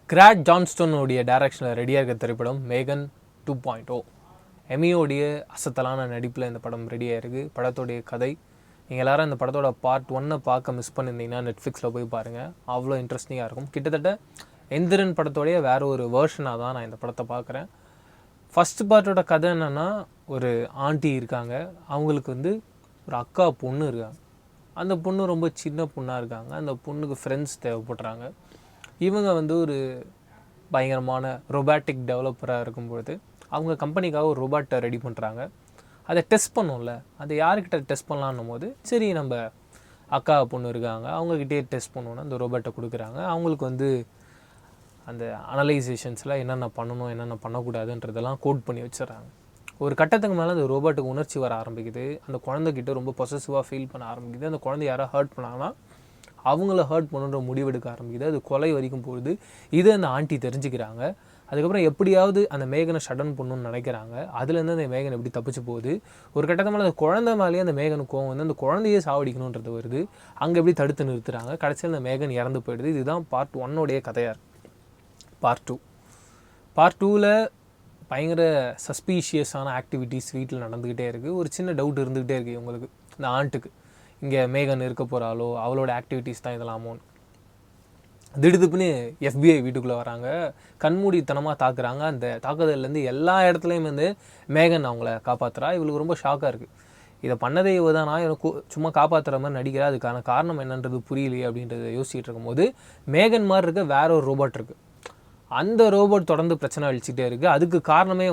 Grad ஜான்ஸ்டோனுடைய டைரக்ஷனில் ரெடியாக இருக்க திரைப்படம் மேகன் 2.0. எமியோடைய அசத்தலான நடிப்பில் இந்த படம் ரெடியாக இருக்குது. படத்தோடைய கதை நீங்கள் எல்லோரும் இந்த படத்தோட பார்ட் 1 பார்க்க மிஸ் பண்ணியிருந்தீங்கன்னா நெட்ஃப்ளிக்ஸில் போய் பாருங்கள். அவ்வளோ இன்ட்ரெஸ்டிங்காக இருக்கும். கிட்டத்தட்ட எந்திரன் படத்தோடைய வேறு ஒரு வேர்ஷனாக தான் நான் இந்த படத்தை பார்க்குறேன். ஃபஸ்ட் பார்ட்டோட கதை என்னென்னா, ஒரு ஆண்டி இருக்காங்க, அவங்களுக்கு ஒரு அக்கா பொண்ணு இருக்காங்க. அந்த பொண்ணு ரொம்ப சின்ன பொண்ணாக இருக்காங்க. அந்த பொண்ணுக்கு ஃப்ரெண்ட்ஸ் தேவைப்படுறாங்க. இவங்க ஒரு பயங்கரமான ரொபாட்டிக் டெவலப்பராக இருக்கும்பொழுது அவங்க கம்பெனிக்காக ஒரு ரொபாட்டை ரெடி பண்ணுறாங்க. அதை டெஸ்ட் பண்ணோம்ல, அதை யாருக்கிட்ட டெஸ்ட் பண்ணலான்னும் போது சரி நம்ம அக்கா பொண்ணு இருக்காங்க, அவங்கக்கிட்டே டெஸ்ட் பண்ணோன்னா அந்த ரொபாட்டை கொடுக்குறாங்க. அவங்களுக்கு அந்த அனலைசேஷன்ஸில் என்னென்ன பண்ணணும் என்னென்ன பண்ணக்கூடாதுன்றதெல்லாம் கோட் பண்ணி வச்சிடறாங்க. ஒரு கட்டத்துக்கு மேலே அந்த ரோபோட்டுக்கு உணர்ச்சி வர ஆரம்பிக்குது. அந்த குழந்தைகிட்ட ரொம்ப பொசசிவாக ஃபீல் பண்ண ஆரம்பிக்குது. அந்த குழந்தை யாராவது ஹர்ட் பண்ணாங்கன்னா அவங்கள ஹர்ட் பண்ணுன்ற முடிவெடுக்க ஆரம்பிக்குது. அது கொலை வரைக்கும் போகுது. இதை அந்த ஆண்டி தெரிஞ்சுக்கிறாங்க. அதுக்கப்புறம் எப்படியாவது அந்த மேகனை ஷடன் பண்ணணும்னு நினைக்கிறாங்க. அதுலேருந்து அந்த மேகன் எப்படி தப்பிச்சு போகுது. ஒரு கட்டத்து மேலே அந்த குழந்தை மேலேயே அந்த மேகனுக்கு கோவம் அந்த குழந்தையே சாவடிக்கணுன்றது வருது. அங்கே எப்படி தடுத்து நிறுத்துறாங்க. கடைசியில் அந்த மேகன் இறந்து போயிடுது. இதுதான் பார்ட் 1 கதையாக இருக்குது. பார்ட் 2ல் பயங்கர சஸ்பீஷியஸான ஆக்டிவிட்டீஸ் வீட்டில் நடந்துக்கிட்டே இருக்குது. ஒரு சின்ன டவுட் இருந்துக்கிட்டே இருக்குது இவங்களுக்கு, இந்த ஆண்ட்டுக்கு. இங்கே மேகன் இருக்க போகிறாலோ, அவளோட ஆக்டிவிட்டீஸ் தான் இதெல்லாமோன்னு. திடுதுப்புன்னு FBI வீட்டுக்குள்ளே வராங்க. கண்மூடித்தனமாக தாக்குறாங்க. அந்த தாக்குதல்லேருந்து எல்லா இடத்துலையும் மேகன் அவங்கள காப்பாற்றுறா. இவளுக்கு ரொம்ப ஷாக்காக இருக்குது. இதை பண்ணதே இவ தான், நான் எனக்கு சும்மா காப்பாற்றுற மாதிரி நடிக்கிறா, அதுக்கான காரணம் என்னன்றது புரியலையே அப்படின்றத யோசிச்சுட்டு இருக்கும்போது மேகன் மாதிரி இருக்க வேற ஒரு ரோபோட் இருக்குது. அந்த ரோபோட் தொடர்ந்து பிரச்சனை அழிச்சிட்டே இருக்குது. அதுக்கு காரணமே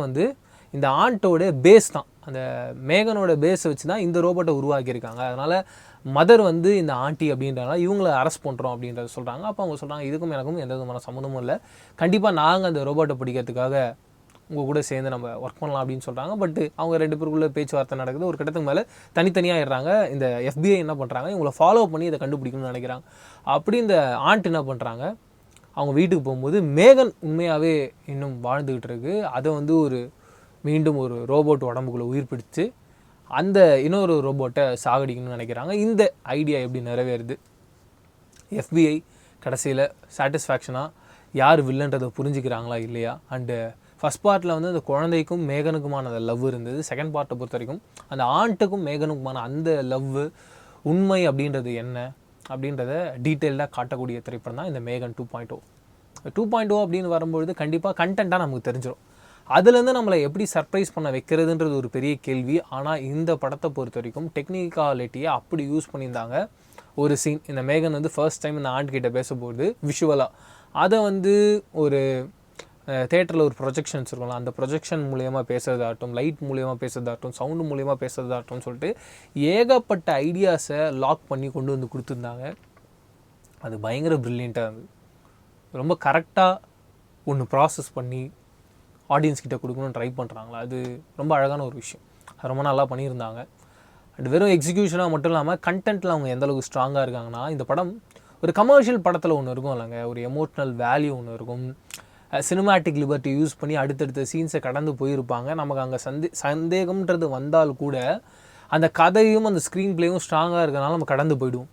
இந்த ஆண்டோட பேஸ் தான். அந்த மேகனோட பேஸை வச்சு தான் இந்த ரோபோட்டை உருவாக்கியிருக்காங்க. அதனால் மதர் இந்த ஆண்டி அப்படின்றனால இவங்கள அரெஸ்ட் பண்ணுறோம் அப்படின்றத சொல்கிறாங்க. அப்போ அவங்க சொல்கிறாங்க, இதுக்கும் எனக்கும் எந்த விதமான சம்மந்தமும் இல்லை, கண்டிப்பாக நாங்கள் அந்த ரோபோட்டை பிடிக்கிறதுக்காக உங்கள் கூட சேர்ந்து நம்ம ஒர்க் பண்ணலாம் அப்படின்னு சொல்கிறாங்க. பட்டு அவங்க 2 பேருக்குள்ளே பேச்சுவார்த்தை நடக்குது. ஒரு கட்டத்துக்கு மேலே தனித்தனியாக இடுறாங்க. இந்த FBI என்ன பண்ணுறாங்க, இவங்களை ஃபாலோ பண்ணி இதை கண்டுபிடிக்கணும்னு நினைக்கிறாங்க. அப்படி இந்த ஆண்ட் என்ன பண்ணுறாங்க, அவங்க வீட்டுக்கு போகும்போது மேகன் உண்மையாகவே இன்னும் வாழ்ந்துக்கிட்டு இருக்குது. அதை மீண்டும் ஒரு ரோபோட் உடம்புக்குள்ளே உயிர் பிடிச்சு அந்த இன்னொரு ரோபோட்டை சாகடிக்கணும்னு நினைக்கிறாங்க. இந்த ஐடியா எப்படி நிறைவேறுது, FBI கடைசியில் சாட்டிஸ்ஃபேக்ஷனாக யார் வில்லன்றதை புரிஞ்சுக்கிறாங்களா இல்லையா. அண்டு ஃபஸ்ட் பார்ட்டில் அந்த குழந்தைக்கும் மேகனுக்குமான அந்த லவ் இருந்தது. செகண்ட் பார்ட்டை பொறுத்த வரைக்கும் அந்த ஆண்ட்டுக்கும் மேகனுக்குமான அந்த லவ் உண்மை அப்படின்றது என்ன அப்படின்றத டீட்டெயில்டாக காட்டக்கூடிய திரைப்படம் தான் இந்த மேகன் 2.0. 2.0 அப்படின்னு வரும்பொழுது கண்டிப்பாக கண்டென்ட்டாக நமக்கு தெரிஞ்சிடும். அதுலேருந்து நம்மளை எப்படி சர்ப்ரைஸ் பண்ண வைக்கிறதுன்றது ஒரு பெரிய கேள்வி. ஆனால் இந்த படத்தை பொறுத்த வரைக்கும் டெக்னிக்காலிட்டியை அப்படி யூஸ் பண்ணியிருந்தாங்க. ஒரு சீன், இந்த மேகன் ஃபர்ஸ்ட் டைம் இந்த ஆண்ட்கிட்ட பேசும்போது விஷுவலாக அதை ஒரு தேட்டரில் ஒரு ப்ரொஜெக்ஷன்ஸ் இருக்கும்ல, அந்த ப்ரொஜெக்ஷன் மூலியமாக பேசுறதாகட்டும், லைட் மூலியமாக பேசுறதாகட்டும், சவுண்டு மூலியமாக பேசுறதாகட்டும் சொல்லிட்டு ஏகப்பட்ட ஐடியாஸை லாக் பண்ணி கொண்டு கொடுத்துருந்தாங்க. அது பயங்கர ப்ரில்லியண்ட்டாக இருந்தது. ரொம்ப கரெக்டாக ஒன்று ப்ராசஸ் பண்ணி ஆடியன்ஸ் கிட்ட கொடுக்கணும்னு ட்ரை பண்ணுறாங்களா, அது ரொம்ப அழகான ஒரு விஷயம். அது ரொம்ப நல்லா பண்ணியிருந்தாங்க. அண்ட் வெறும் எக்ஸிக்யூஷனாக மட்டும் இல்லாமல் கண்டென்ட்டில் அவங்க எந்தளவுக்கு ஸ்ட்ராங்காக இருக்காங்கன்னா, இந்த படம் ஒரு கமர்ஷியல் படத்தில் ஒன்று இருக்கும் இல்லைங்க, ஒரு எமோஷ்னல் வேல்யூ ஒன்று இருக்கும். சினிமாட்டிக் லிபர்ட்டி யூஸ் பண்ணி அடுத்தடுத்த சீன்ஸை கடந்து போயிருப்பாங்க. நமக்கு அங்கே சந்தேகம்ன்றது வந்தால் கூட அந்த கதையும் அந்த ஸ்க்ரீன் பிளேயும் ஸ்ட்ராங்காக இருக்கிறனால நம்ம கடந்து போயிடுவோம்.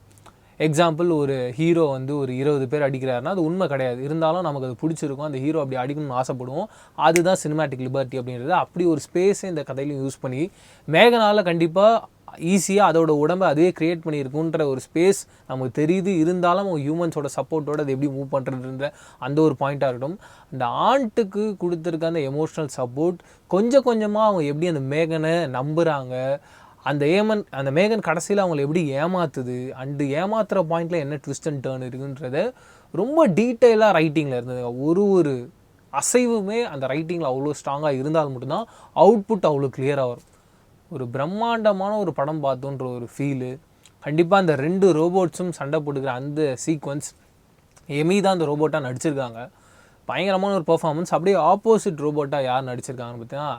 எக்ஸாம்பிள், ஒரு ஹீரோ ஒரு 20 பேர் அடிக்கிறாருன்னா அது உண்மை கிடையாது, இருந்தாலும் நமக்கு அது பிடிச்சிருக்கும், அந்த ஹீரோ அப்படி அடிக்கணும்னு ஆசைப்படுவோம். அதுதான் சினிமாட்டிக் லிபர்ட்டி அப்படின்றது. அப்படி ஒரு ஸ்பேஸை இந்த கதையிலையும் யூஸ் பண்ணி மேகனால் கண்டிப்பாக ஈஸியாக அதோட உடம்பை அதுவே க்ரியேட் பண்ணியிருக்குன்ற ஒரு ஸ்பேஸ் நமக்கு தெரியுது. இருந்தாலும் அவங்க ஹியூமன்ஸோட சப்போர்ட்டோடு அது எப்படி மூவ் பண்ணுறதுன்ற அந்த ஒரு பாயிண்ட்டாக இருக்கட்டும். அந்த ஆண்ட்டுக்கு கொடுத்துருக்க அந்த எமோஷ்னல் சப்போர்ட் கொஞ்சம் கொஞ்சமாக அவங்க எப்படி அந்த மேகனை நம்புகிறாங்க, அந்த மேகன் கடைசியில் அவங்களை எப்படி ஏமாத்துது, அண்டு ஏமாத்துகிற பாயிண்டில் என்ன ட்விஸ்ட் அண்ட் டர்ன் இருக்குன்றத ரொம்ப டீட்டெயிலாக ரைட்டிங்கில் இருந்தது. ஒரு அசைவுமே அந்த ரைட்டிங்கில் அவ்வளோ ஸ்ட்ராங்காக இருந்தால் மட்டும்தான் அவுட்புட் அவ்வளோ கிளியராக வரும். ஒரு பிரம்மாண்டமான ஒரு படம் பார்த்தோன்ற ஒரு ஃபீலு. கண்டிப்பாக அந்த 2 ரோபோட்ஸும் சண்டை போட்டுக்கிற அந்த சீக்வன்ஸ், எமி தான் அந்த ரோபோட்டாக நடிச்சிருக்காங்க. பயங்கரமான ஒரு பர்ஃபார்மன்ஸ். அப்படியே ஆப்போசிட் ரோபோட்டாக யார் நடிச்சிருக்காங்கன்னு பார்த்தீங்கன்னா,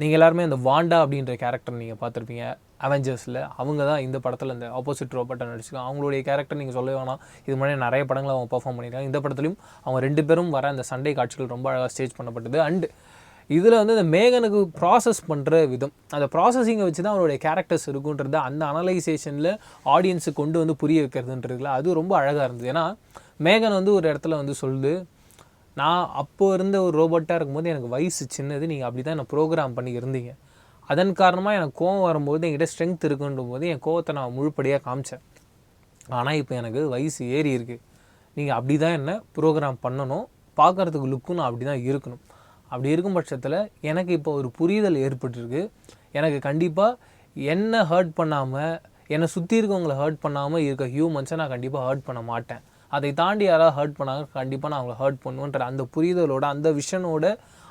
நீங்கள் எல்லாருமே அந்த வாண்டா அப்படின்ற கேரக்டர் நீங்கள் பார்த்துருப்பீங்க அவெஞ்சர்ஸில். அவங்க தான் இந்த படத்தில் அந்த ஆப்போசிட் ரோபோட்டாக நடிச்சிருக்காங்க. அவங்களுடைய கேரக்டர் நீங்கள் சொல்ல வேணாம், இது முன்னாடி நிறைய படங்களை அவங்க பர்ஃபார்ம் பண்ணியிருக்காங்க. இந்த படத்துலையும் அவங்க 2 பேரும் வர அந்த சண்டை காட்சிகள் ரொம்ப அழகாக ஸ்டேஜ் பண்ணப்பட்டது. அண்டு இதில் இந்த மேகனுக்கு ப்ராசஸ் பண்ணுற விதம், அந்த ப்ராசஸிங்கை வச்சு தான் அவருடைய கேரக்டர்ஸ் இருக்குன்றது, அந்த அனலைசேஷனில் ஆடியன்ஸுக்கு கொண்டு புரிய வைக்கிறதுன்றதுல அது ரொம்ப அழகாக இருந்தது. ஏன்னா மேகன் ஒரு இடத்துல சொல்லுது, நான் அப்போ இருந்த ஒரு ரோபோட்டாக இருக்கும்போது எனக்கு வயசு சின்னது, நீங்கள் அப்படி தான் என்னை ப்ரோக்ராம் பண்ணி இருந்தீங்க. அதன் காரணமாக எனக்கு கோவம் வரும்போது என்கிட்ட ஸ்ட்ரென்த் இருக்குன்ற போது என் கோவத்தை நான் முழுப்படியாக காமிச்சேன். ஆனால் இப்போ எனக்கு வயசு ஏறி இருக்குது, நீங்கள் அப்படி தான் என்ன ப்ரோக்ராம் பண்ணணும், பார்க்குறதுக்கு லுக்கும் நான் அப்படி தான் இருக்கணும். அப்படி இருக்கும் பட்சத்தில் எனக்கு இப்போ ஒரு புரிதல் ஏற்பட்டுருக்கு. எனக்கு கண்டிப்பாக என்னை ஹர்ட் பண்ணாமல், என்னை சுற்றி இருக்கவங்களை ஹர்ட் பண்ணாமல் இருக்க ஹியூமன்ஸை நான் கண்டிப்பாக ஹர்ட் பண்ண மாட்டேன். அதை தாண்டி யாராவது ஹர்ட் பண்ணாங்க கண்டிப்பாக நான் அவங்களை ஹர்ட் பண்ணுவேன்ற அந்த புரிதலோட, அந்த விஷனோட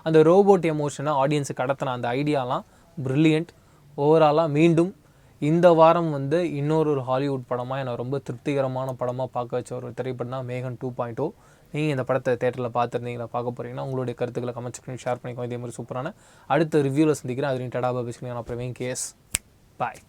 அந்த ரோபோட் எமோஷனை ஆடியன்ஸுக்கு கடத்தின அந்த ஐடியாலாம் ப்ரில்லியண்ட். ஓவராலாக மீண்டும் இந்த வாரம் வந்து இன்னொரு ஹாலிவுட் படமாக என்னை ரொம்ப திருப்திகரமான படமாக பார்க்க வச்ச ஒரு திரைப்படம் தான் மேகன் 2.0. நீங்கள் இந்த படத்தை தேட்டரில் பார்த்துருந்தீங்களா, பார்க்க போகிறீங்கன்னா உங்களுடைய கருத்துக்களை கமெண்ட் செக்ஷனில் ஷேர் பண்ணிக்கோ. இதே மாதிரி சூப்பரான அடுத்த ரிவ்யூவில் சந்திக்கிறேன். அது டடா பாபிஸ்க்கு நான் பிரவீன் கேஎஸ். பாய்.